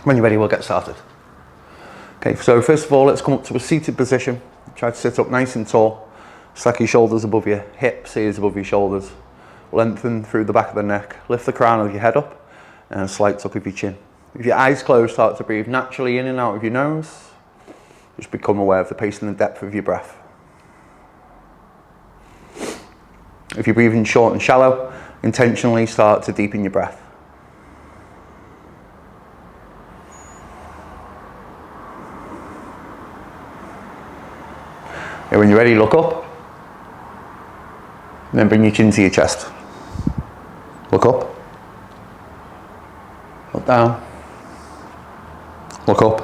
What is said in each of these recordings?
When you're ready, we'll get started. Okay, so first of all, let's come up to a seated position. Try to sit up nice and tall. Stack your shoulders above your hips, ears above your shoulders. Lengthen through the back of the neck. Lift the crown of your head up and a slight tuck of your chin. If your eyes closed, start to breathe naturally in and out of your nose. Just become aware of the pace and the depth of your breath. If you're breathing short and shallow, intentionally start to deepen your breath. And when you're ready, look up. And then bring your chin to your chest. Look up. Look down. Look up.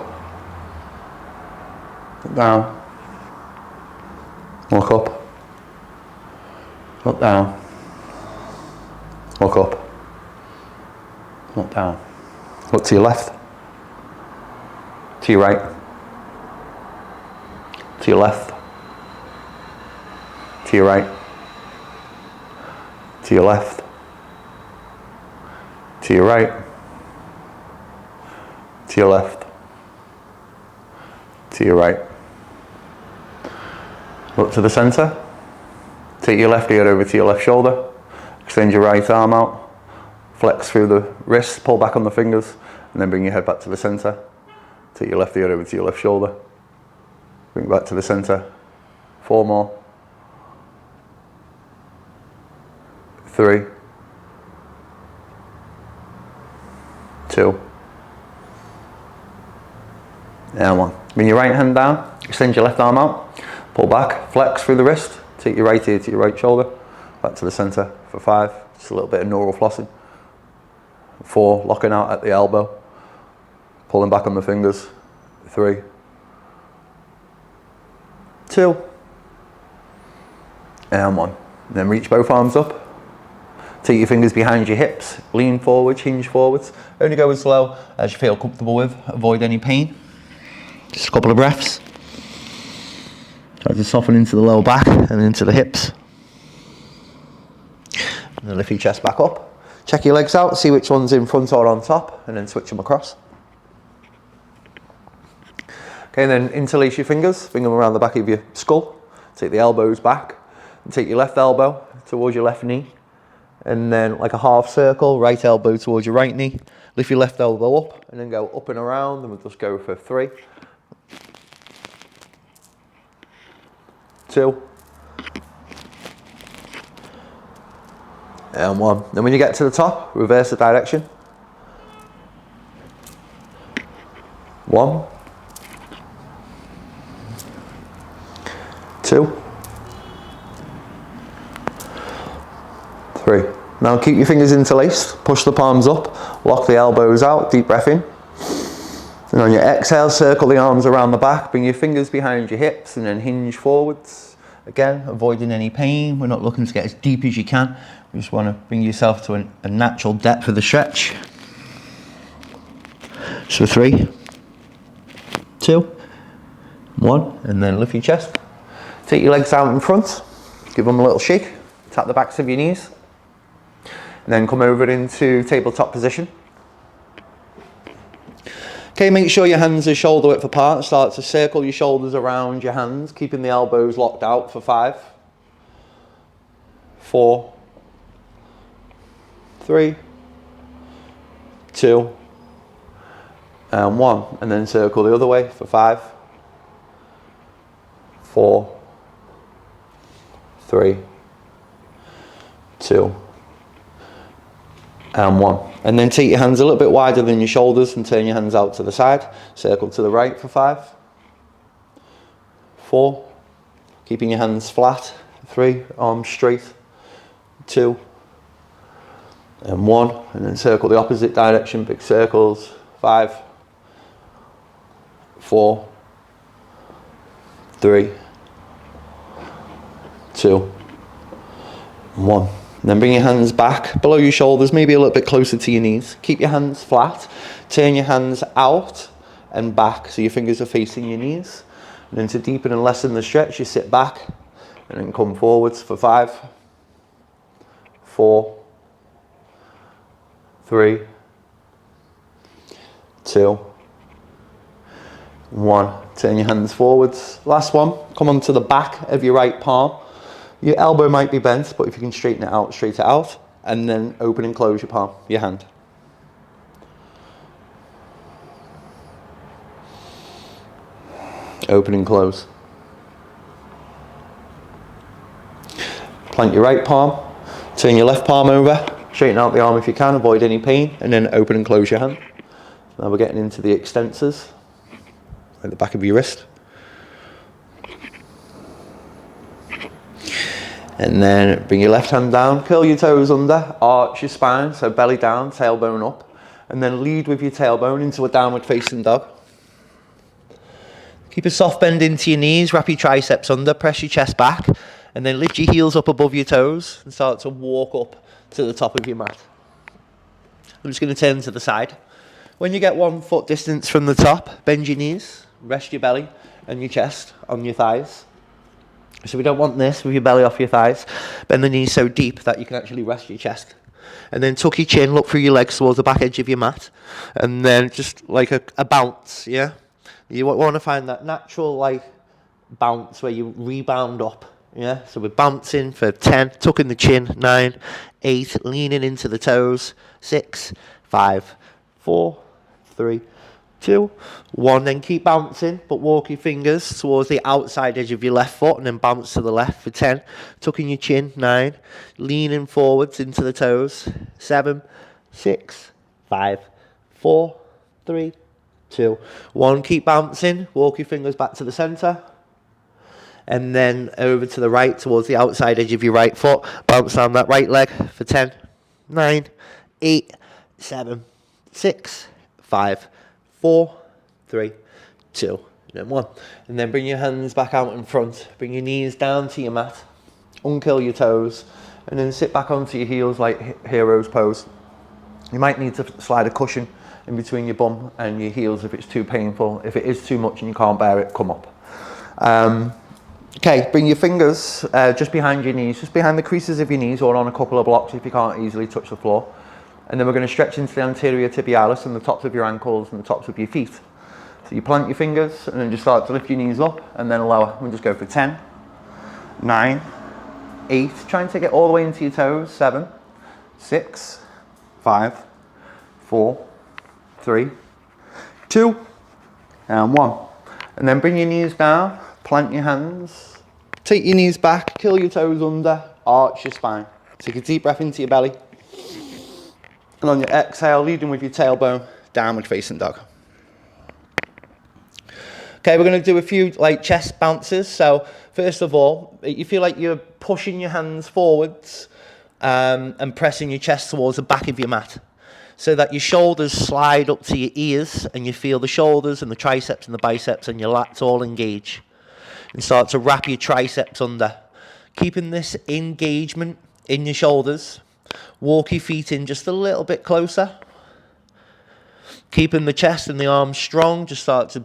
Look down. Look up. Look down. Look up. Look down. Look to your left. To your right. To your left. To your right. To your left. To your right. To your left. To your right. Look to the centre. Take your left ear over to your left shoulder. Extend your right arm out. Flex through the wrist, pull back on the fingers, and then bring your head back to the centre. Take your left ear over to your left shoulder. Bring it back to the centre. 4 more. 3. 2. And 1. Bring your right hand down, extend your left arm out, pull back, flex through the wrist, take your right ear to your right shoulder, back to the centre for 5, just a little bit of neural flossing. 4, locking out at the elbow, pulling back on the fingers. 3, 2, and 1. And then reach both arms up. Take your fingers behind your hips, lean forward, hinge forwards. Only go as low as you feel comfortable with. Avoid any pain. Just a couple of breaths. Try to soften into the lower back and into the hips. And then lift your chest back up. Check your legs out, see which one's in front or on top, and then switch them across. Okay, and then interlace your fingers, bring them around the back of your skull. Take the elbows back, and take your left elbow towards your left knee. And then like a half circle, right elbow towards your right knee. Lift your left elbow up and then go up and around, and we'll just go for 3, 2, and 1. Then when you get to the top, reverse the direction. 1, 2, 3. Now keep your fingers interlaced, push the palms up, lock the elbows out, deep breath in. And on your exhale, circle the arms around the back, bring your fingers behind your hips and then hinge forwards. Again, avoiding any pain. We're not looking to get as deep as you can. We just want to bring yourself to a natural depth of the stretch. So 3, 2, 1, and then lift your chest. Take your legs out in front, give them a little shake, tap the backs of your knees. And then come over into tabletop position. Okay, make sure your hands are shoulder width apart. Start to circle your shoulders around your hands, keeping the elbows locked out for 5, 4, 3, 2, and 1. And then circle the other way for 5, 4, 3, 2, and 1. And then take your hands a little bit wider than your shoulders and turn your hands out to the side. Circle to the right for 5, 4, keeping your hands flat, 3, arms straight, 2, and 1. And then circle the opposite direction, big circles, 5, 4, 3, 2, and 1. And then bring your hands back below your shoulders, maybe a little bit closer to your knees. Keep your hands flat. Turn your hands out and back so your fingers are facing your knees. And then to deepen and lessen the stretch, you sit back and then come forwards for 5, 4, 3, 2, 1. Turn your hands forwards. Last one, come onto the back of your right palm. Your elbow might be bent, but if you can straighten it out, straight it out. And then open and close your palm, your hand. Open and close. Plant your right palm, turn your left palm over, straighten out the arm if you can, avoid any pain, and then open and close your hand. Now we're getting into the extensors, at the back of your wrist. And then bring your left hand down, curl your toes under, arch your spine, so belly down, tailbone up, and then lead with your tailbone into a downward facing dog. Keep a soft bend into your knees, wrap your triceps under, press your chest back, and then lift your heels up above your toes and start to walk up to the top of your mat. I'm just going to turn to the side. When you get 1 foot distance from the top, bend your knees, rest your belly and your chest on your thighs. So we don't want this with your belly off your thighs. Bend the knees so deep that you can actually rest your chest. And then tuck your chin, look through your legs towards the back edge of your mat. And then just like a bounce, yeah? You want to find that natural like bounce where you rebound up. Yeah, so we're bouncing for 10, tucking the chin, 9, 8, leaning into the toes, 6, 5, 4, 3, 2, 1. Then keep bouncing, but walk your fingers towards the outside edge of your left foot and then bounce to the left for 10, tucking your chin, 9, leaning forwards into the toes, 7, 6, 5, 4, 3, 2, 1. Keep bouncing, walk your fingers back to the center. And then over to the right towards the outside edge of your right foot. Bounce down that right leg for 10, 9, 8, 7, 6, 5, 4, 3, 2, and 1. And then bring your hands back out in front. Bring your knees down to your mat. Uncurl your toes. And then sit back onto your heels like hero's pose. You might need to slide a cushion in between your bum and your heels if it's too painful. If it is too much and you can't bear it, come up. Okay, bring your fingers just behind your knees, just behind the creases of your knees or on a couple of blocks if you can't easily touch the floor. And then we're going to stretch into the anterior tibialis and the tops of your ankles and the tops of your feet. So you plant your fingers and then just start to lift your knees up and then lower. We'll just go for 10, 9, 8. Try and take it all the way into your toes. 7, 6, 5, 4, 3, 2, and 1. And then bring your knees down. Plant your hands, take your knees back, curl your toes under, arch your spine. Take a deep breath into your belly. And on your exhale, leading with your tailbone, downward facing dog. Okay, we're going to do a few like chest bounces. So first of all, you feel like you're pushing your hands forwards and pressing your chest towards the back of your mat, so that your shoulders slide up to your ears and you feel the shoulders and the triceps and the biceps and your lats all engage. And start to wrap your triceps under. Keeping this engagement in your shoulders. Walk your feet in just a little bit closer. Keeping the chest and the arms strong. Just start to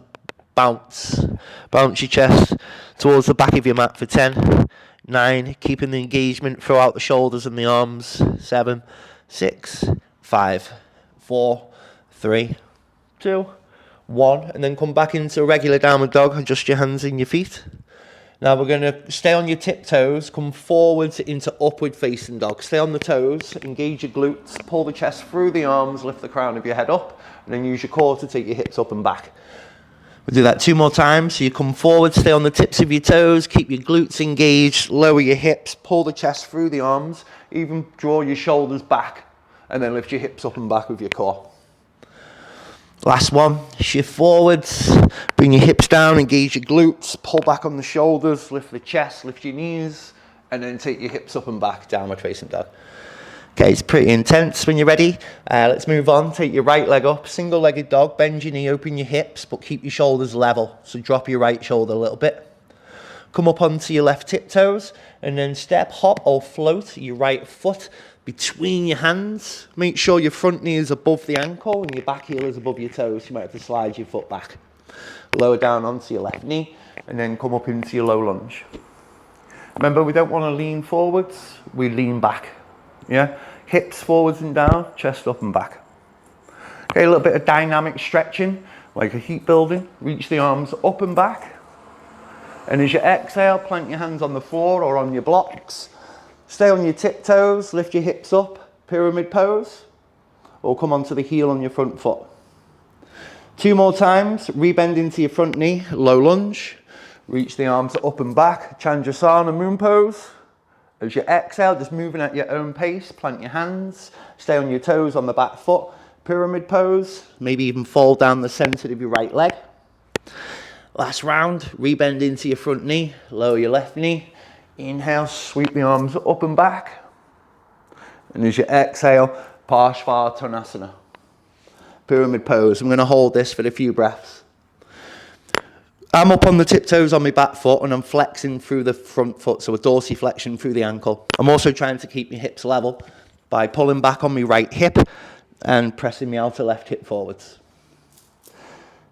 bounce. Bounce your chest towards the back of your mat for 10, 9. Keeping the engagement throughout the shoulders and the arms. 7, 6, 5, 4, 3, 2, 1. And then come back into a regular downward dog. Adjust your hands and your feet. Now we're going to stay on your tiptoes, come forwards into upward facing dog. Stay on the toes, engage your glutes, pull the chest through the arms, lift the crown of your head up, and then use your core to take your hips up and back. We'll do that 2 more times. So you come forward, stay on the tips of your toes, keep your glutes engaged, lower your hips, pull the chest through the arms, even draw your shoulders back, and then lift your hips up and back with your core. Last one, shift forwards, bring your hips down, engage your glutes, pull back on the shoulders, lift the chest, lift your knees, and then take your hips up and back, downward facing dog. Okay, it's pretty intense. When you're ready, let's move on. Take your right leg up, single-legged dog, bend your knee, open your hips, but keep your shoulders level. So drop your right shoulder a little bit. Come up onto your left tiptoes, and then step, hop, or float your right foot between your hands. Make sure your front knee is above the ankle and your back heel is above your toes. You might have to slide your foot back. Lower down onto your left knee and then come up into your low lunge. Remember, we don't want to lean forwards, we lean back. Yeah? Hips forwards and down, chest up and back. Okay, a little bit of dynamic stretching. like a heat building. Reach the arms up and back. And as you exhale, plant your hands on the floor or on your blocks. Stay on your tiptoes, lift your hips up, pyramid pose, or come onto the heel on your front foot. 2 more times, rebend into your front knee, low lunge. Reach the arms up and back, Chandrasana, moon pose. As you exhale, just moving at your own pace, plant your hands, stay on your toes on the back foot, pyramid pose, maybe even fall down the center of your right leg. Last round, rebend into your front knee, lower your left knee. Inhale, sweep the arms up and back. And as you exhale, Parshvanottanasana, pyramid pose. I'm going to hold this for a few breaths. I'm up on the tiptoes on my back foot and I'm flexing through the front foot, so a dorsiflexion through the ankle. I'm also trying to keep my hips level by pulling back on my right hip and pressing my outer left hip forwards.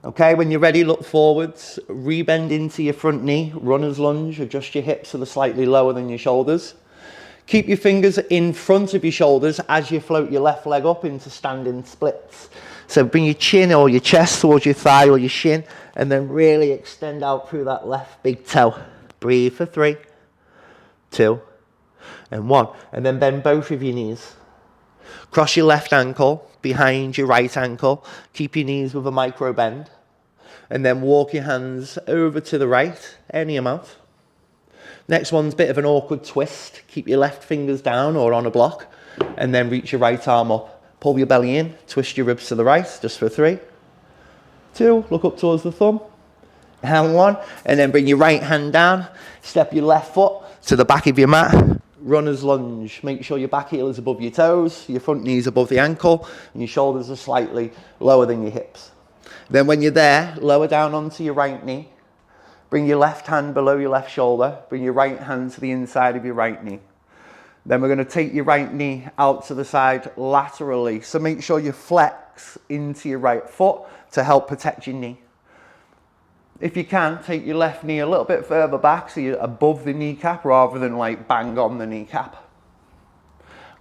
Okay, when you're ready, look forwards, rebend into your front knee, runner's lunge, adjust your hips so they're slightly lower than your shoulders. Keep your fingers in front of your shoulders as you float your left leg up into standing splits. So bring your chin or your chest towards your thigh or your shin, and then really extend out through that left big toe. Breathe for 3, 2, and 1. And then bend both of your knees. Cross your left ankle behind your right ankle. Keep your knees with a micro bend. And then walk your hands over to the right, any amount. Next one's a bit of an awkward twist. Keep your left fingers down or on a block, and then reach your right arm up. Pull your belly in, twist your ribs to the right, just for 3, 2, look up towards the thumb, and 1, and then bring your right hand down, step your left foot to the back of your mat, runner's lunge. Make sure your back heel is above your toes, your front knee is above the ankle, and your shoulders are slightly lower than your hips. Then when you're there, lower down onto your right knee, bring your left hand below your left shoulder, bring your right hand to the inside of your right knee. Then we're going to take your right knee out to the side laterally. So make sure you flex into your right foot to help protect your knee. If you can, take your left knee a little bit further back so you're above the kneecap rather than like bang on the kneecap.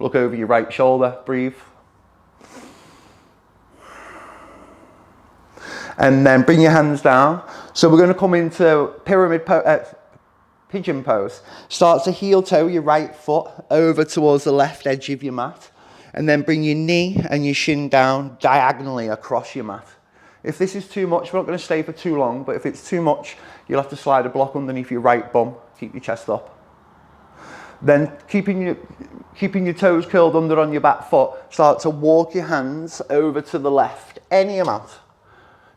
Look over your right shoulder, breathe. And then bring your hands down. So we're going to come into pigeon pose. Start to heel toe your right foot over towards the left edge of your mat, and then bring your knee and your shin down diagonally across your mat. If this is too much, we're not going to stay for too long, but if it's too much, you'll have to slide a block underneath your right bum. Keep your chest up. Then keeping your toes curled under on your back foot, start to walk your hands over to the left, any amount.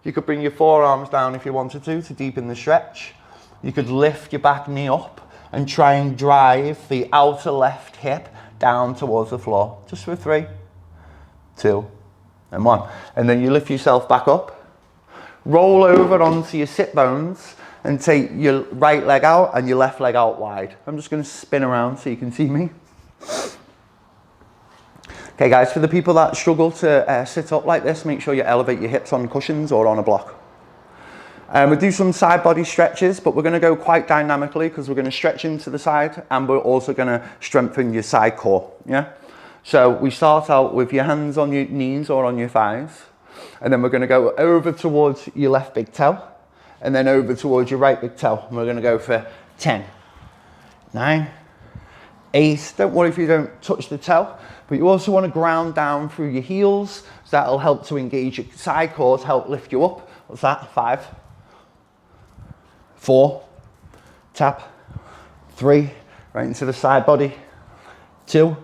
You could bring your forearms down if you wanted to deepen the stretch. You could lift your back knee up and try and drive the outer left hip down towards the floor. Just for 3, 2, and 1. And then you lift yourself back up. Roll over onto your sit bones and take your right leg out and your left leg out wide. I'm just going to spin around so you can see me. Okay guys, for the people that struggle to sit up like this, make sure you elevate your hips on cushions or on a block. We'll do some side body stretches, but we're going to go quite dynamically because we're going to stretch into the side and we're also going to strengthen your side core. Yeah. So we start out with your hands on your knees or on your thighs, and then we're going to go over towards your left big toe and then over towards your right big toe. And we're going to go for 10, 9, 8. Don't worry if you don't touch the toe, but you also want to ground down through your heels. So that'll help to engage your side core to help lift you up. What's that? 5, 4, tap, 3, right into the side body, 2.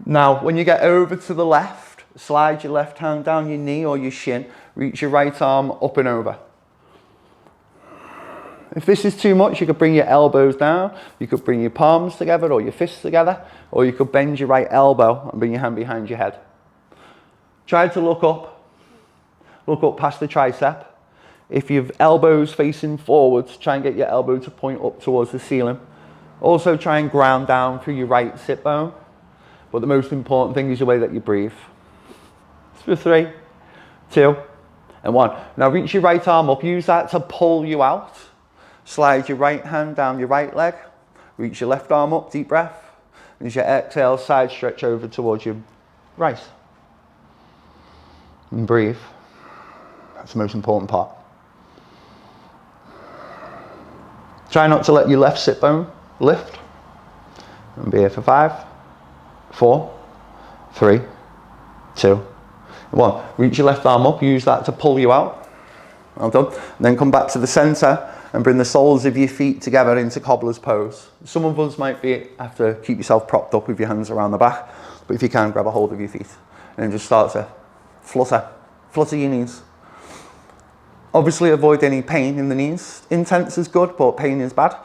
Now, when you get over to the left, slide your left hand down your knee or your shin, reach your right arm up and over. If this is too much, you could bring your elbows down, you could bring your palms together or your fists together, or you could bend your right elbow and bring your hand behind your head. Try to look up past the tricep. If your elbow's facing forwards, try and get your elbow to point up towards the ceiling. Also try and ground down through your right sit bone. But the most important thing is the way that you breathe. For 3, 2, and 1. Now reach your right arm up, use that to pull you out. Slide your right hand down your right leg. Reach your left arm up, deep breath. As you exhale, side stretch over towards your right. And breathe. That's the most important part. Try not to let your left sit bone lift. And be here for 5, 4, 3, 2, 1. Reach your left arm up, use that to pull you out. Well done. And then come back to the center and bring the soles of your feet together into cobbler's pose. Some of us might have to keep yourself propped up with your hands around the back, but if you can, grab a hold of your feet and then just start to flutter your knees. Obviously avoid any pain in the knees. Intense is good, but pain is bad.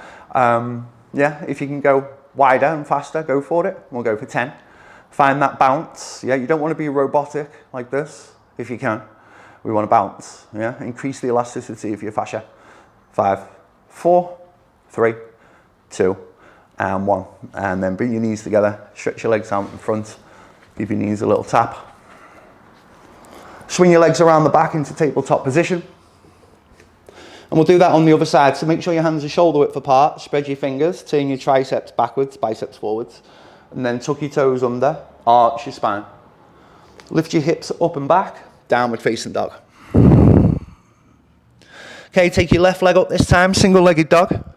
Yeah, if you can go wider and faster, go for it. We'll go for 10. Find that bounce. Yeah, you don't want to be robotic like this if you can. We want to bounce. Yeah, increase the elasticity of your fascia. 5, 4, 3, 2, and 1. And then bring your knees together. Stretch your legs out in front. Give your knees a little tap. Swing your legs around the back into tabletop position. And we'll do that on the other side. So make sure your hands are shoulder width apart. Spread your fingers. Turn your triceps backwards, biceps forwards. And then tuck your toes under. Arch your spine. Lift your hips up and back. Downward facing dog. Okay, take your left leg up this time. Single-legged dog.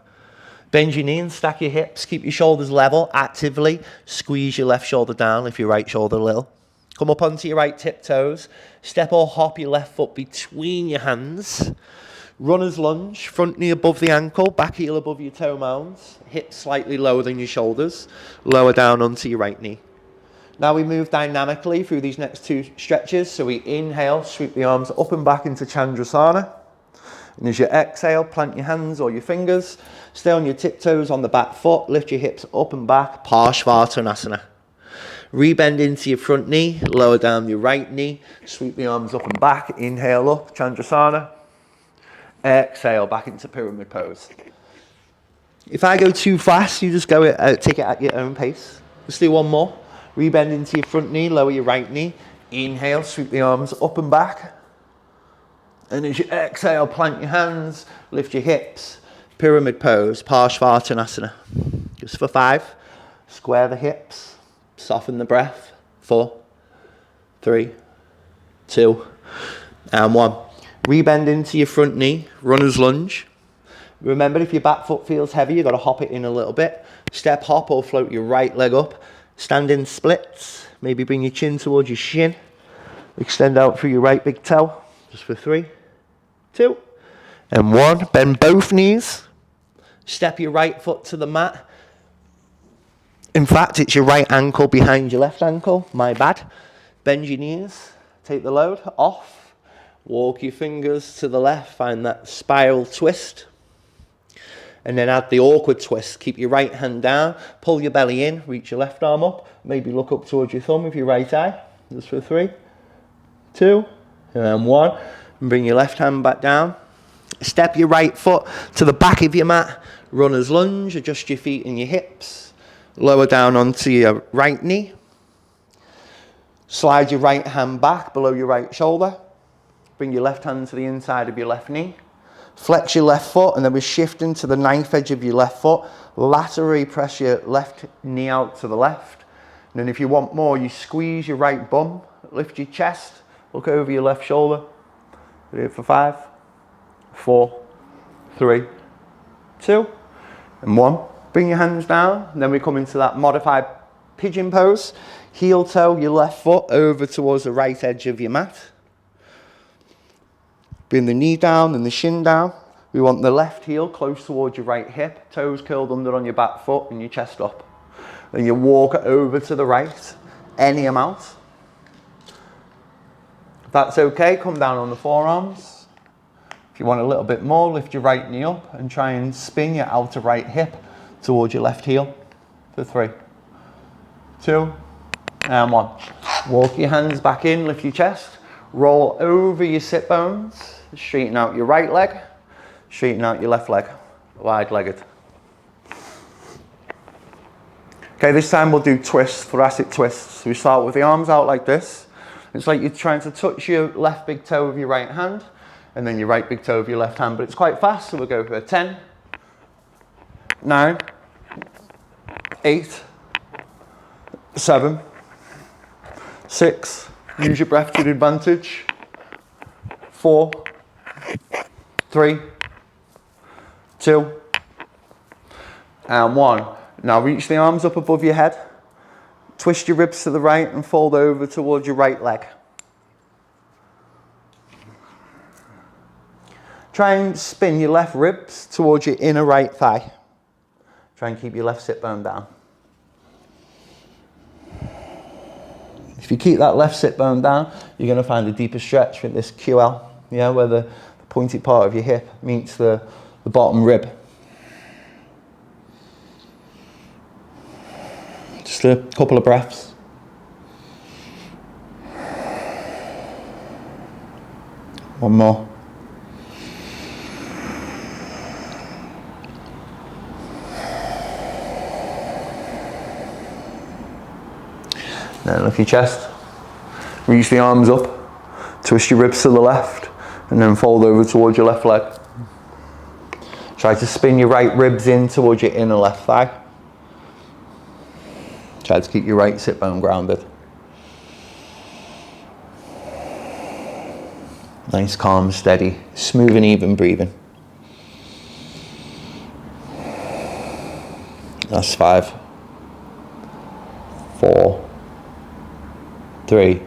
Bend your knee and stack your hips. Keep your shoulders level. Actively squeeze your left shoulder down. Lift your right shoulder a little. Come up onto your right tiptoes. Step or hop your left foot between your hands. Runner's lunge, front knee above the ankle, back heel above your toe mounds, hips slightly lower than your shoulders, lower down onto your right knee. Now we move dynamically through these next 2 stretches. So we inhale, sweep the arms up and back into Chandrasana. And as you exhale, plant your hands or your fingers, stay on your tiptoes on the back foot, lift your hips up and back, Parshvanottanasana. Rebend into your front knee, lower down your right knee, sweep the arms up and back, inhale up, Chandrasana. Exhale, back into pyramid pose. If I go too fast, you just take it at your own pace. Let's do one more. Rebend into your front knee, lower your right knee. Inhale, sweep the arms up and back. And as you exhale, plant your hands, lift your hips. Pyramid pose, Parshvanottanasana. Just for 5. Square the hips, soften the breath. 4, 3, 2, and 1. Rebend into your front knee, runner's lunge. Remember, if your back foot feels heavy, you've got to hop it in a little bit. Step, hop, or float your right leg up. Stand in splits. Maybe bring your chin towards your shin. Extend out through your right big toe. Just for 3, 2, and 1. Bend both knees. Step your right foot to the mat. In fact, it's your right ankle behind your left ankle. My bad. Bend your knees. Take the load off. Walk your fingers to the left, find that spiral twist. And then add the awkward twist. Keep your right hand down, pull your belly in, reach your left arm up, maybe look up towards your thumb with your right eye. Just for 3, 2, and 1. And bring your left hand back down. Step your right foot to the back of your mat. Runner's lunge, adjust your feet and your hips. Lower down onto your right knee. Slide your right hand back below your right shoulder. Bring your left hand to the inside of your left knee. Flex your left foot, and then we're shifting to the knife edge of your left foot. Laterally press your left knee out to the left. And then if you want more, you squeeze your right bum, lift your chest, look over your left shoulder. Do it for 5, 4, 3, 2, and 1. Bring your hands down, and then we come into that modified pigeon pose. Heel toe your left foot over towards the right edge of your mat. Bring the knee down and the shin down. We want the left heel close towards your right hip, toes curled under on your back foot and your chest up. Then you walk over to the right, any amount. If that's okay, come down on the forearms. If you want a little bit more, lift your right knee up and try and spin your outer right hip towards your left heel. For 3, 2, and 1. Walk your hands back in, lift your chest. Roll over your sit bones. Straighten out your right leg. Straighten out your left leg. Wide-legged. Okay, this time we'll do twists, thoracic twists. So we start with the arms out like this. It's like you're trying to touch your left big toe with your right hand, and then your right big toe with your left hand, but it's quite fast, so we'll go for 10, 9, 8, 7, 6, use your breath to the advantage, 4, 3, 2, and 1. Now reach the arms up above your head. Twist your ribs to the right and fold over towards your right leg. Try and spin your left ribs towards your inner right thigh. Try and keep your left sit bone down. If you keep that left sit bone down, you're going to find a deeper stretch with this QL, yeah, where the pointy part of your hip meets the bottom rib. Just a couple of breaths. One more. Then lift your chest, reach the arms up, twist your ribs to the left, and then fold over towards your left leg. Try to spin your right ribs in towards your inner left thigh. Try to keep your right sit bone grounded. Nice, calm, steady, smooth and even breathing. That's 5, 4, 3,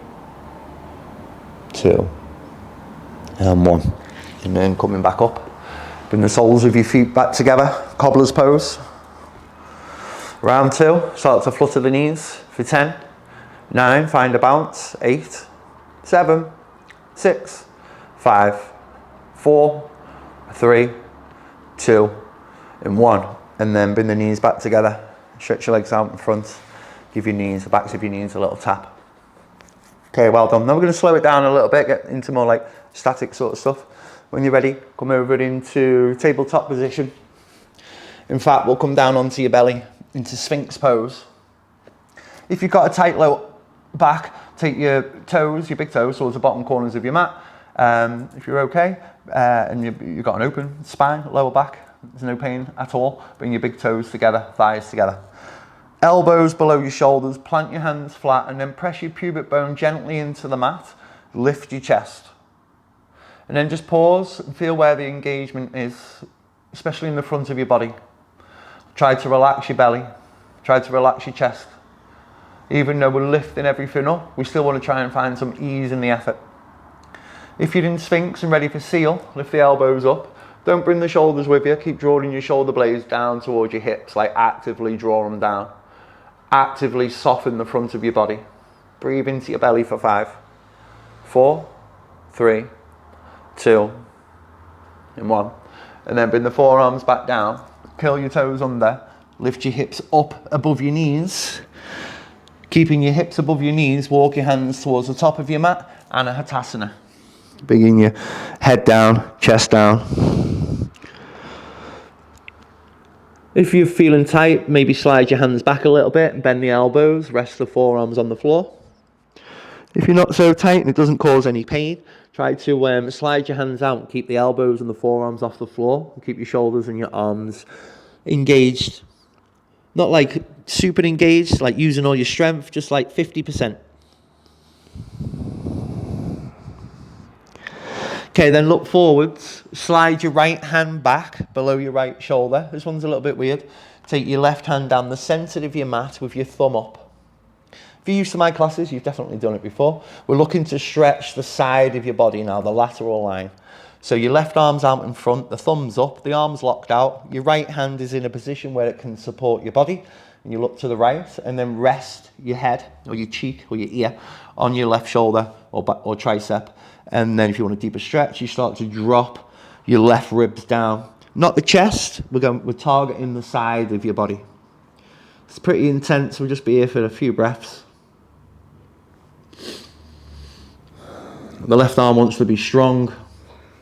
2, and 1. And then coming back up. Bring the soles of your feet back together, cobbler's pose. Round 2, start to flutter the knees for 10, 9, find a bounce, 8, 7, 6, 5, 4, 3, 2, and 1. And then bring the knees back together, stretch your legs out in front, give your knees, the backs of your knees a little tap. Okay, well done. Now we're going to slow it down a little bit, get into more like static sort of stuff. When you're ready, come over into tabletop position. In fact, we'll come down onto your belly into Sphinx pose. If you've got a tight low back, take your toes, your big toes, towards the bottom corners of your mat. If you're okay, and you've got an open spine, lower back, there's no pain at all, bring your big toes together, thighs together. Elbows below your shoulders, plant your hands flat, and then press your pubic bone gently into the mat. Lift your chest. And then just pause and feel where the engagement is, especially in the front of your body. Try to relax your belly. Try to relax your chest. Even though we're lifting everything up, we still want to try and find some ease in the effort. If you're in Sphinx and ready for Seal, lift the elbows up. Don't bring the shoulders with you. Keep drawing your shoulder blades down towards your hips, like actively draw them down. Actively soften the front of your body. Breathe into your belly for 5, 4, 3, 2, and 1. And then bring the forearms back down. Curl your toes under. Lift your hips up above your knees. Keeping your hips above your knees, walk your hands towards the top of your mat. Anahatasana. Bringing your head down, chest down. If you're feeling tight, maybe slide your hands back a little bit, bend the elbows, rest the forearms on the floor. If you're not so tight and it doesn't cause any pain, try to slide your hands out and keep the elbows and the forearms off the floor. Keep your shoulders and your arms engaged. Not like super engaged, like using all your strength, just like 50%. Okay, then look forwards. Slide your right hand back below your right shoulder. This one's a little bit weird. Take your left hand down the center of your mat with your thumb up. If you're used to my classes, you've definitely done it before. We're looking to stretch the side of your body now, the lateral line. So your left arm's out in front, the thumb's up, the arm's locked out. Your right hand is in a position where it can support your body. And you look to the right and then rest your head or your cheek or your ear on your left shoulder or tricep. And then if you want a deeper stretch, you start to drop your left ribs down. Not the chest, we're targeting the side of your body. It's pretty intense, we'll just be here for a few breaths. The left arm wants to be strong.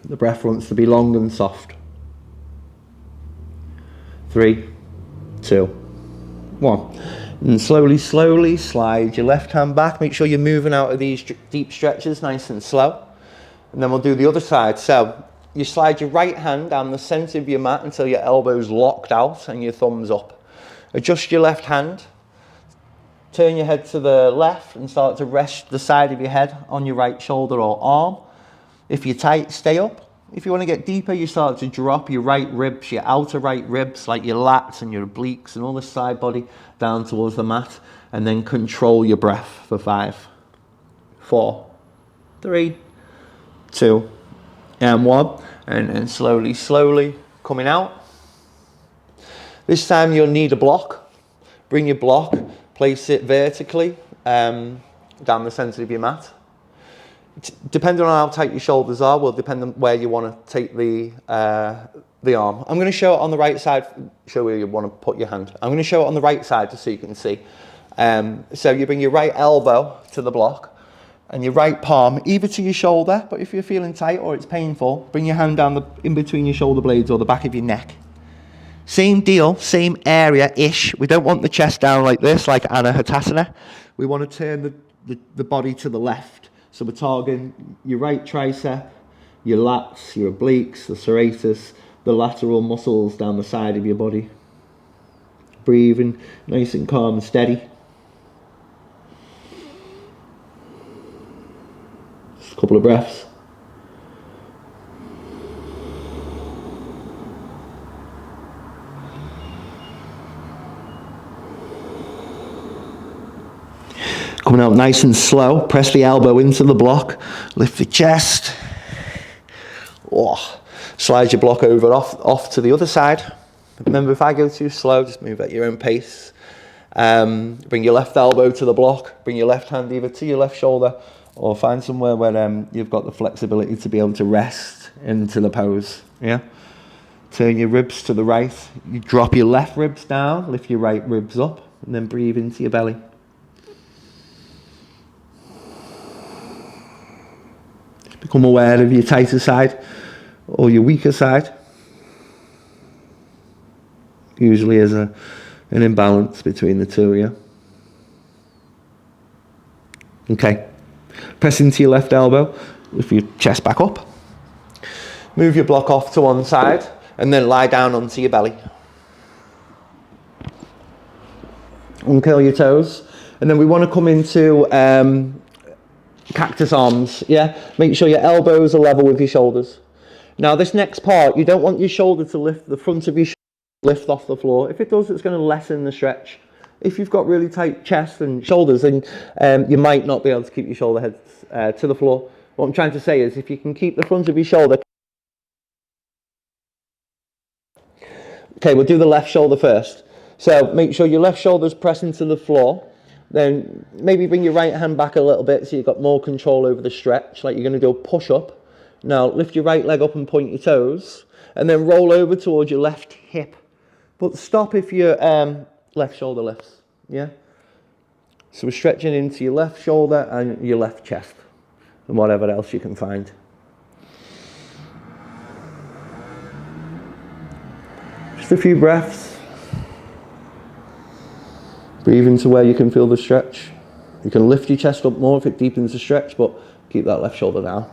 The breath wants to be long and soft. 3, 2, 1. And slowly slide your left hand back. Make sure you're moving out of these deep stretches nice and slow. And then we'll do the other side. So you slide your right hand down the center of your mat until your elbow's locked out and your thumb's up. Adjust your left hand. Turn your head to the left and start to rest the side of your head on your right shoulder or arm. If you're tight, stay up. If you want to get deeper, you start to drop your right ribs, your outer right ribs, like your lats and your obliques and all the side body down towards the mat, and then control your breath for 5, 4, 3, 2, and 1, and slowly coming out. This time you'll need a block. Bring your block, place it vertically down the centre of your mat. Depending on how tight your shoulders are, will depend on where you want to take the arm. I'm going to show it on the right side, show where you want to put your hand. I'm going to show it on the right side just so you can see. So you bring your right elbow to the block and your right palm either to your shoulder, but if you're feeling tight or it's painful, bring your hand down in between your shoulder blades or the back of your neck. Same deal, same area-ish. We don't want the chest down like this, like Anahatasana. We want to turn the body to the left. So we're targeting your right tricep, your lats, your obliques, the serratus, the lateral muscles down the side of your body. Breathing nice and calm and steady. Just a couple of breaths. Coming out nice and slow, press the elbow into the block, lift the chest. Oh, slide your block over off to the other side. Remember, if I go too slow, just move at your own pace. Bring your left elbow to the block, bring your left hand either to your left shoulder or find somewhere where you've got the flexibility to be able to rest into the pose. Yeah. Turn your ribs to the right. You drop your left ribs down, lift your right ribs up, and then breathe into your belly. Become aware of your tighter side or your weaker side. Usually there's an imbalance between the two, yeah? Okay. Press into your left elbow, lift your chest back up. Move your block off to one side and then lie down onto your belly. Uncurl your toes. And then we want to come into cactus arms, yeah? Make sure your elbows are level with your shoulders. Now this next part, you don't want your shoulder to lift, the front of your shoulder lift off the floor. If it does, it's going to lessen the stretch. If you've got really tight chest and shoulders, then you might not be able to keep your shoulder heads to the floor. What I'm trying to say is if you can keep the front of your shoulder. Okay, we'll do the left shoulder first. So make sure your left shoulder's pressing to the floor. Then maybe bring your right hand back a little bit so you've got more control over the stretch, like you're going to do a push-up. Now lift your right leg up and point your toes, and then roll over towards your left hip. But stop if your left shoulder lifts, yeah? So we're stretching into your left shoulder and your left chest, and whatever else you can find. Just a few breaths. Breathe into where you can feel the stretch. You can lift your chest up more if it deepens the stretch, but keep that left shoulder down.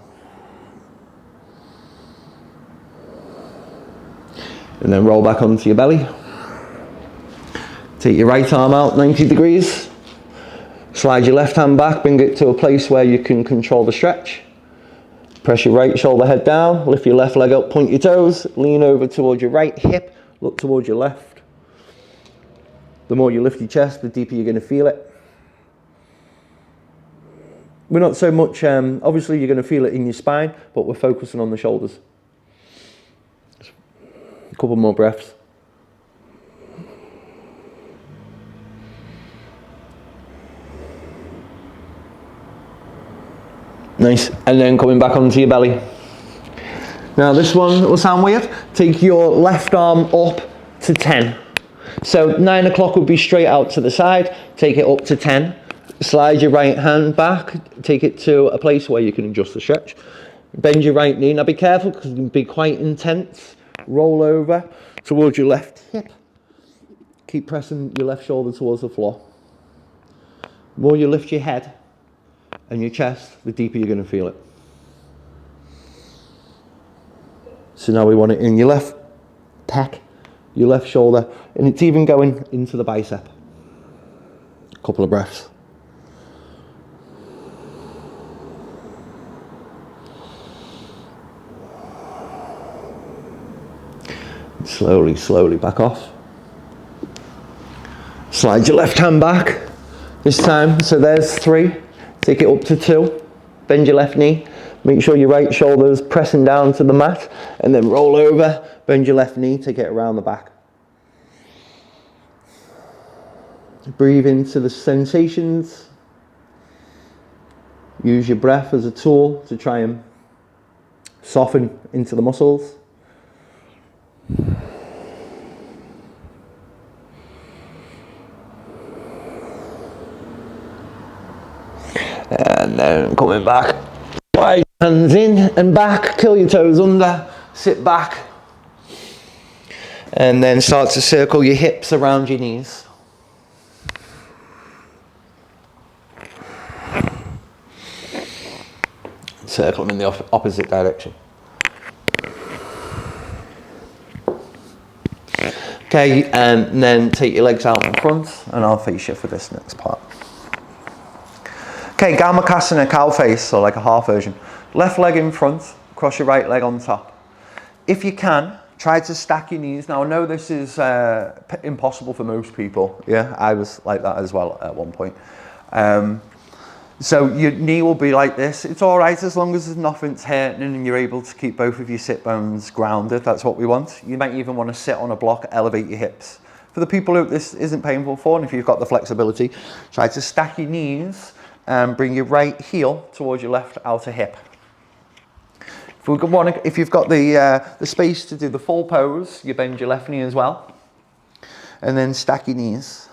And then roll back onto your belly. Take your right arm out 90 degrees. Slide your left hand back, bring it to a place where you can control the stretch. Press your right shoulder head down, lift your left leg up, point your toes, lean over towards your right hip, look towards your left. The more you lift your chest, the deeper you're going to feel it. We're not so much, obviously you're going to feel it in your spine, but we're focusing on the shoulders. A couple more breaths. Nice, and then coming back onto your belly. Now this one will sound weird. Take your left arm up to 10. So 9 o'clock would be straight out to the side, take it up to 10. Slide your right hand back, take it to a place where you can adjust the stretch. Bend your right knee. Now be careful because it can be quite intense. Roll over towards your left hip. Keep pressing your left shoulder towards the floor. The more you lift your head and your chest, the deeper you're going to feel it. So now we want it in your left pec, your left shoulder, and it's even going into the bicep. A couple of breaths. Slowly, slowly back off. Slide your left hand back this time. So there's 3. Take it up to 2. Bend your left knee. Make sure your right shoulder's pressing down to the mat. And then roll over. Bend your left knee. Take it around the back. Breathe into the sensations. Use your breath as a tool to try and soften into the muscles. And then coming back. Wide hands in and back. Curl your toes under. Sit back. And then start to circle your hips around your knees. Circle them in the opposite direction. Okay, and then take your legs out in front, and I'll face you for this next part. Okay, Garmakasana, cow face, or like a half version. Left leg in front, cross your right leg on top. If you can, try to stack your knees. Now I know this is impossible for most people. Yeah, I was like that as well at one point. So your knee will be like this. It's all right as long as nothing's hurting and you're able to keep both of your sit bones grounded. That's what we want. You might even want to sit on a block, elevate your hips. For the people who this isn't painful for, and if you've got the flexibility, try to stack your knees and bring your right heel towards your left outer hip. If you've got the space to do the full pose, you bend your left knee as well. And then stack your knees.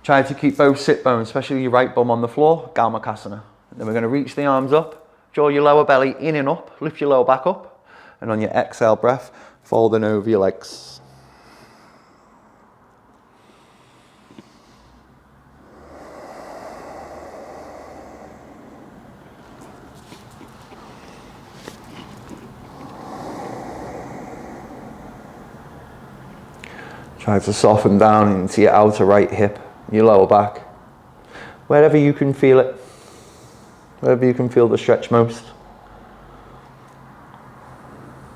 Try to keep both sit bones, especially your right bum on the floor, Garmakasana. And then we're going to reach the arms up, draw your lower belly in and up, lift your lower back up, and on your exhale breath, folding over your legs. Try to soften down into your outer right hip, your lower back, wherever you can feel it, wherever you can feel the stretch most.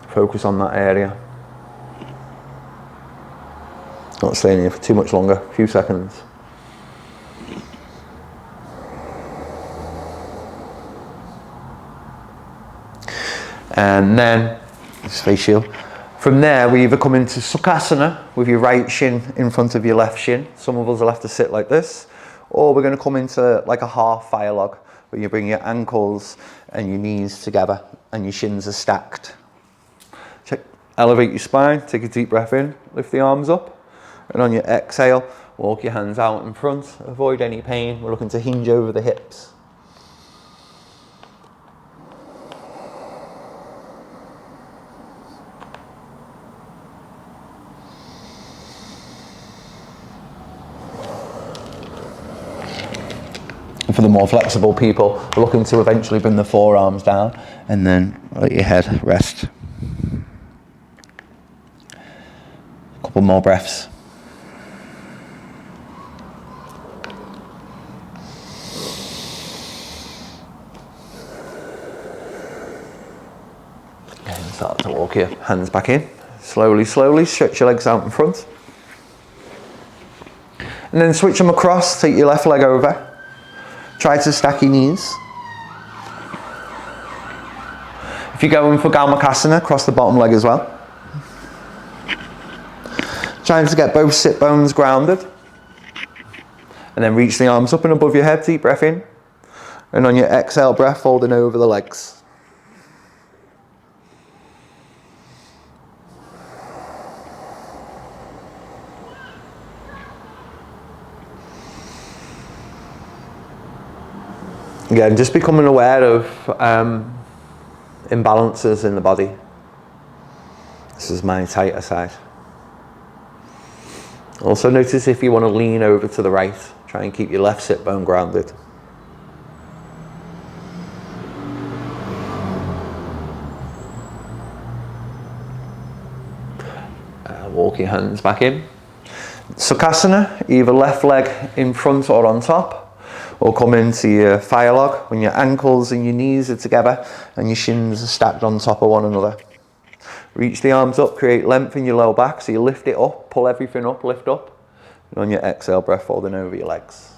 Focus on that area. Not staying here for too much longer, a few seconds. And then, just face shield. From there, we either come into Sukhasana with your right shin in front of your left shin. Some of us will have to sit like this. Or we're going to come into like a half fire log, where you bring your ankles and your knees together and your shins are stacked. Elevate your spine, take a deep breath in, lift the arms up. And on your exhale, walk your hands out in front. Avoid any pain. We're looking to hinge over the hips. For the more flexible people, we're looking to eventually bring the forearms down and then let your head rest. A couple more breaths. And start to walk your hands back in. Slowly, slowly, stretch your legs out in front. And then switch them across, take your left leg over. Try to stack your knees. If you're going for Garmakasana, cross the bottom leg as well. Trying to get both sit bones grounded. And then reach the arms up and above your head, deep breath in. And on your exhale breath, folding over the legs. Again, just becoming aware of imbalances in the body. This is my tighter side. Also notice if you want to lean over to the right, try and keep your left sit bone grounded. Walk your hands back in. Sukhasana, either left leg in front or on top. Or come into your fire log when your ankles and your knees are together and your shins are stacked on top of one another. Reach the arms up, create length in your lower back. So you lift it up, pull everything up, lift up. And on your exhale breath, folding over your legs.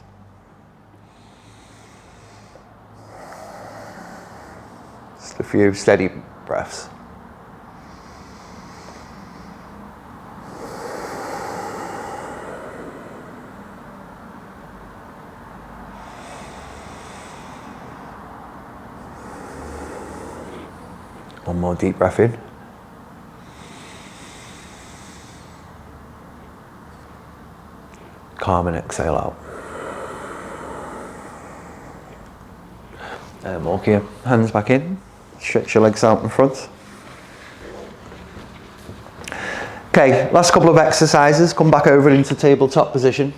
Just a few steady breaths. One more deep breath in. Calm and exhale out. And walk your hands back in. Stretch your legs out in front. Okay, last couple of exercises. Come back over into tabletop position.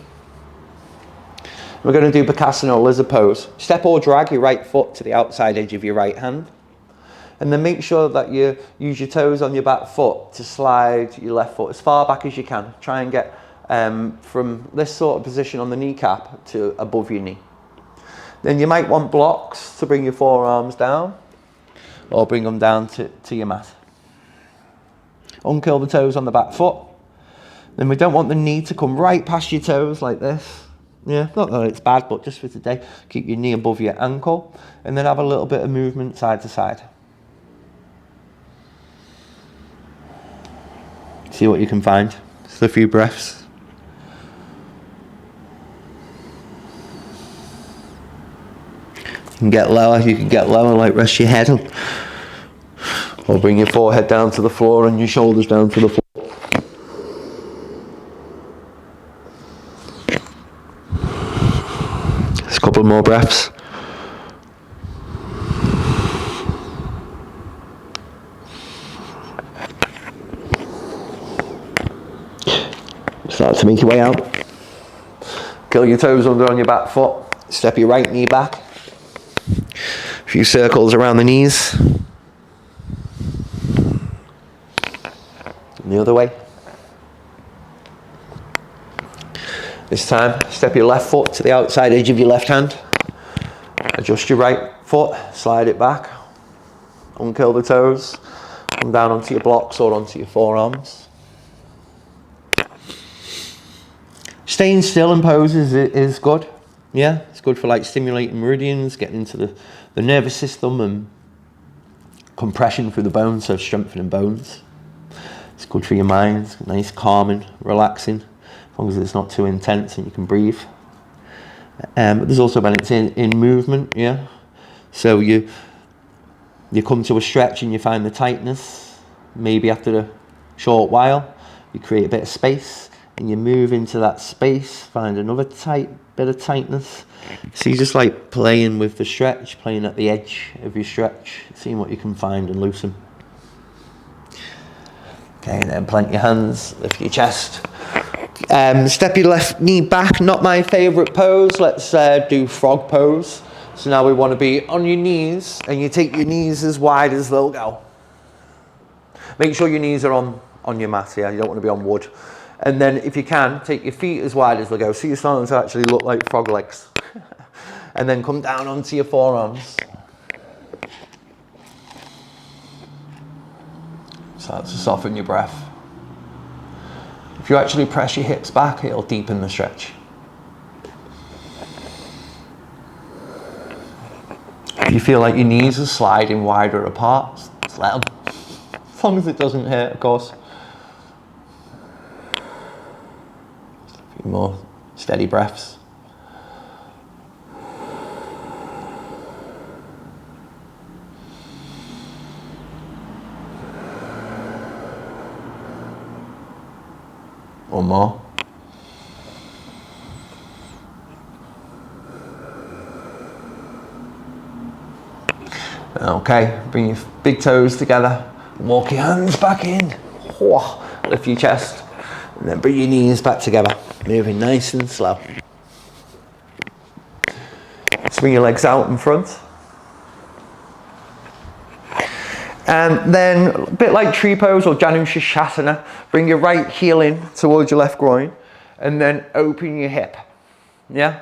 We're going to do Bakasana or lizard pose. Step or drag your right foot to the outside edge of your right hand. And then make sure that you use your toes on your back foot to slide your left foot as far back as you can. Try and get from this sort of position on the kneecap to above your knee. Then you might want blocks to bring your forearms down or bring them down to your mat. Uncurl the toes on the back foot. Then we don't want the knee to come right past your toes like this. Yeah, not that it's bad, but just for today, keep your knee above your ankle and then have a little bit of movement side to side. See what you can find. Just a few breaths. You can get lower, like rest your head on. Or bring your forehead down to the floor and your shoulders down to the floor. Just a couple more breaths. Start to make your way out. Curl your toes under on your back foot. Step your right knee back. A few circles around the knees. And the other way. This time, step your left foot to the outside edge of your left hand. Adjust your right foot, slide it back. Uncurl the toes. Come down onto your blocks or onto your forearms. Staying still in poses is good. Yeah, it's good for like stimulating meridians, getting into the nervous system and compression through the bones, so strengthening bones. It's good for your mind, nice, calming, relaxing, as long as it's not too intense and you can breathe. But there's also benefits in movement, yeah. So you come to a stretch and you find the tightness. Maybe after a short while, you create a bit of space. And you move into that space, find another bit of tightness. So you're just like playing with the stretch, playing at the edge of your stretch, seeing what you can find and loosen. Okay, and then plant your hands, lift your chest. Step your left knee back, not my favourite pose. Let's do frog pose. So now we want to be on your knees, and you take your knees as wide as they'll go. Make sure your knees are on your mat, yeah? You don't want to be on wood. And then if you can, take your feet as wide as they go. So you're starting to actually look like frog legs. And then come down onto your forearms. Start to soften your breath. If you actually press your hips back, it'll deepen the stretch. If you feel like your knees are sliding wider apart, just let them. As long as it doesn't hurt, of course. A few more steady breaths. One more. Okay, bring your big toes together. Walk your hands back in. Lift your chest. And then bring your knees back together. Moving nice and slow. Swing your legs out in front. And then, a bit like tree pose or Janu Shasana, bring your right heel in towards your left groin and then open your hip. Yeah?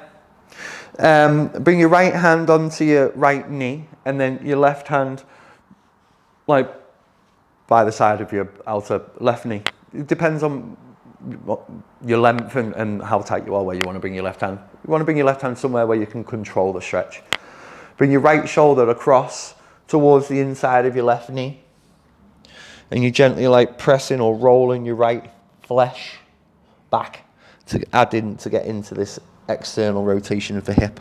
Bring your right hand onto your right knee and then your left hand like by the side of your outer left knee. It depends on your length and how tight you are, where you want to bring your left hand. You want to bring your left hand somewhere where you can control the stretch. Bring your right shoulder across towards the inside of your left knee. And you're gently like pressing or rolling your right flesh back to get into this external rotation of the hip.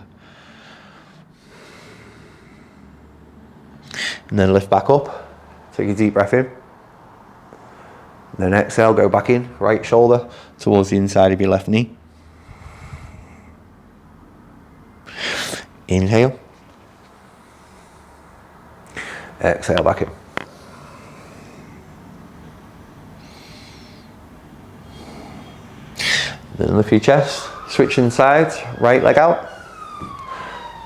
And then lift back up. Take a deep breath in. And then exhale, go back in, right shoulder towards the inside of your left knee. Inhale. Exhale, back in. Then lift your chest, switching sides, right leg out.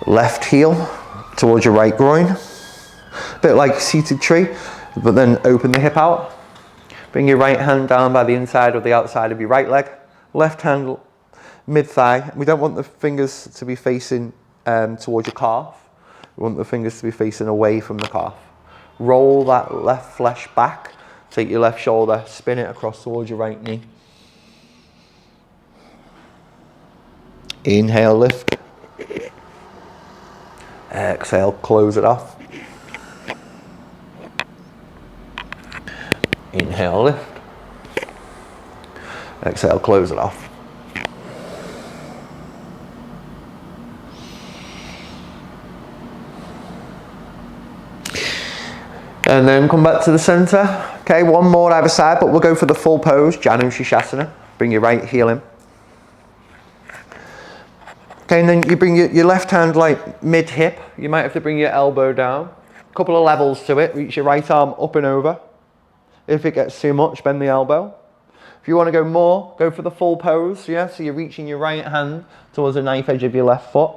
Left heel towards your right groin. A bit like seated tree, but then open the hip out. Bring your right hand down by the inside or the outside of your right leg. Left hand mid-thigh. We don't want the fingers to be facing towards your calf. We want the fingers to be facing away from the calf. Roll that left flesh back. Take your left shoulder, spin it across towards your right knee. Inhale, lift. Exhale, close it off. Inhale, lift. Exhale, close it off. And then come back to the center. Okay, one more either side, but we'll go for the full pose, Janu Shirshasana. Bring your right heel in. Okay, and then you bring your left hand like mid-hip. You might have to bring your elbow down. A couple of levels to it. Reach your right arm up and over. If it gets too much, bend the elbow. If you want to go more, go for the full pose. Yeah, so you're reaching your right hand towards the knife edge of your left foot.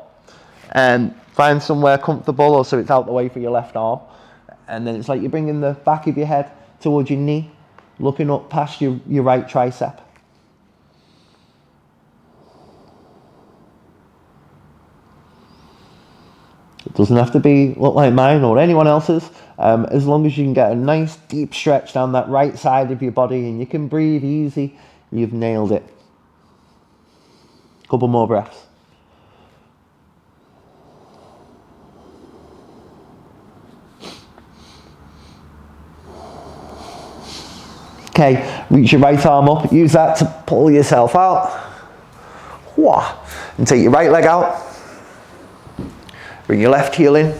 And find somewhere comfortable or so it's out the way for your left arm. And then it's like you're bringing the back of your head towards your knee, looking up past your right tricep. It doesn't have to look like mine or anyone else's, as long as you can get a nice deep stretch down that right side of your body and you can breathe easy, you've nailed it. Couple more breaths. Okay, reach your right arm up, use that to pull yourself out. And take your right leg out. Bring your left heel in.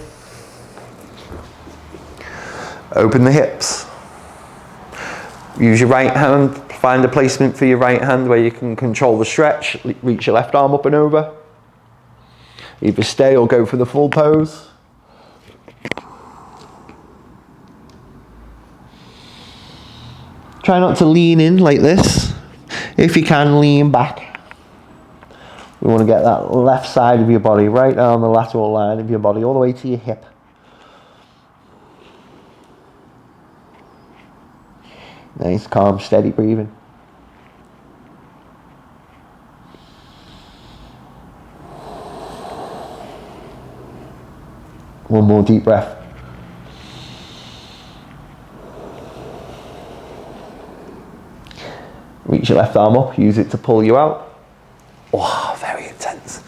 Open the hips. Use your right hand, find a placement for your right hand where you can control the stretch. Reach your left arm up and over. Either stay or go for the full pose. Try not to lean in like this. If you can, lean back. We want to get that left side of your body right down the lateral line of your body, all the way to your hip. Nice, calm, steady breathing. One more deep breath. Reach your left arm up, use it to pull you out. Oh, very intense.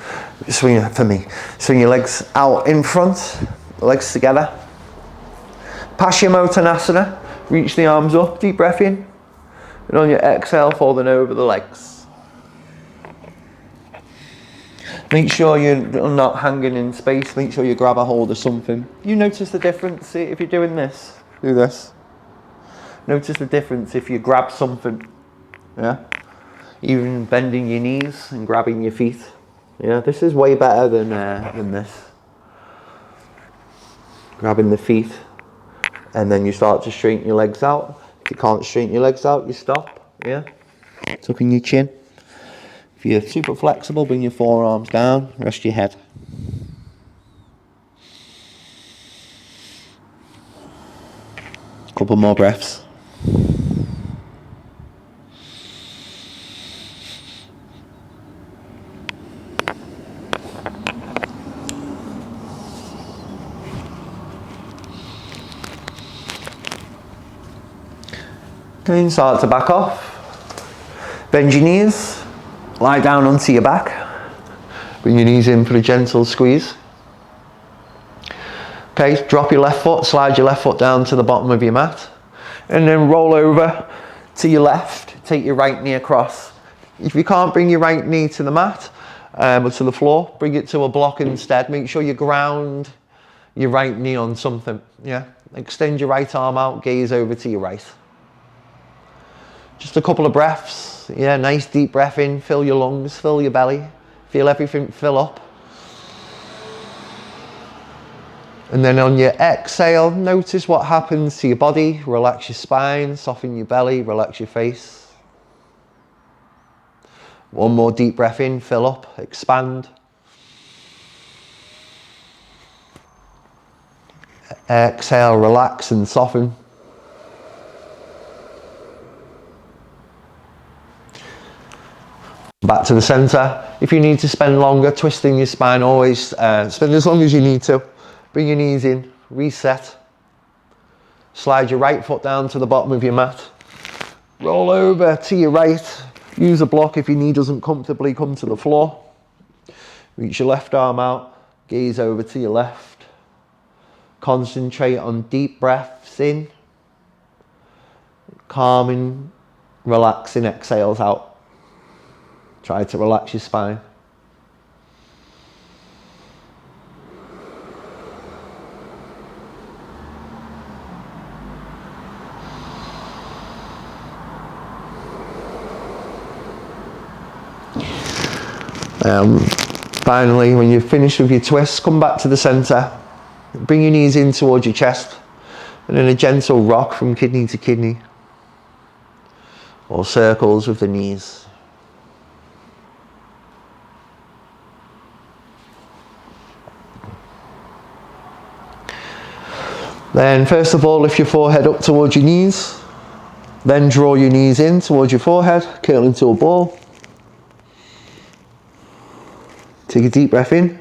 Swing for me. Swing your legs out in front, legs together. Paschimottanasana. Reach the arms up, deep breath in. And on your exhale, folding over the legs. Make sure you're not hanging in space. Make sure you grab a hold of something. You notice the difference if you're doing this. Do this. Notice the difference if you grab something. Yeah. Even bending your knees and grabbing your feet. Yeah, this is way better than this. Grabbing the feet, and then you start to straighten your legs out. If you can't straighten your legs out, you stop. Yeah. Tucking your chin. If you're super flexible, bring your forearms down, rest your head. Couple more breaths. And start to back off. Bend your knees, lie down onto your back. Bring your knees in for a gentle squeeze. Okay, drop your left foot, slide your left foot down to the bottom of your mat. And then roll over to your left, take your right knee across. If you can't bring your right knee to the mat, or to the floor, bring it to a block instead. Make sure you ground your right knee on something, yeah? Extend your right arm out, gaze over to your right. Just a couple of breaths, yeah, nice deep breath in, fill your lungs, fill your belly, feel everything fill up. And then on your exhale, notice what happens to your body. Relax your spine, soften your belly, relax your face. One more deep breath in, fill up, expand. Exhale, relax and soften. Back to the center. If you need to spend longer twisting your spine, always spend as long as you need to. Bring your knees in, reset. Slide your right foot down to the bottom of your mat. Roll over to your right. Use a block if your knee doesn't comfortably come to the floor. Reach your left arm out, gaze over to your left. Concentrate on deep breaths in. Calming, relaxing exhales out. Try to relax your spine. Finally, when you're finished with your twist, come back to the center. Bring your knees in towards your chest. And then a gentle rock from kidney to kidney. Or circles with the knees. Then first of all, lift your forehead up towards your knees. Then draw your knees in towards your forehead, curl into a ball. Take a deep breath in.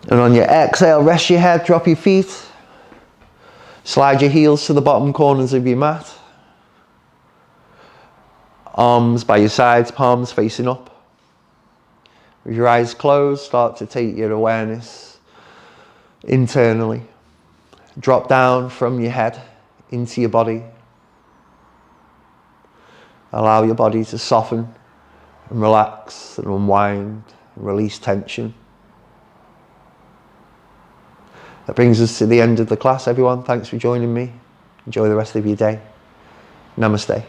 And on your exhale, rest your head, drop your feet. Slide your heels to the bottom corners of your mat. Arms by your sides, palms facing up. With your eyes closed, start to take your awareness internally. Drop down from your head into your body. Allow your body to soften and relax and unwind and release tension. That brings us to the end of the class, everyone. Thanks for joining me. Enjoy the rest of your day. Namaste.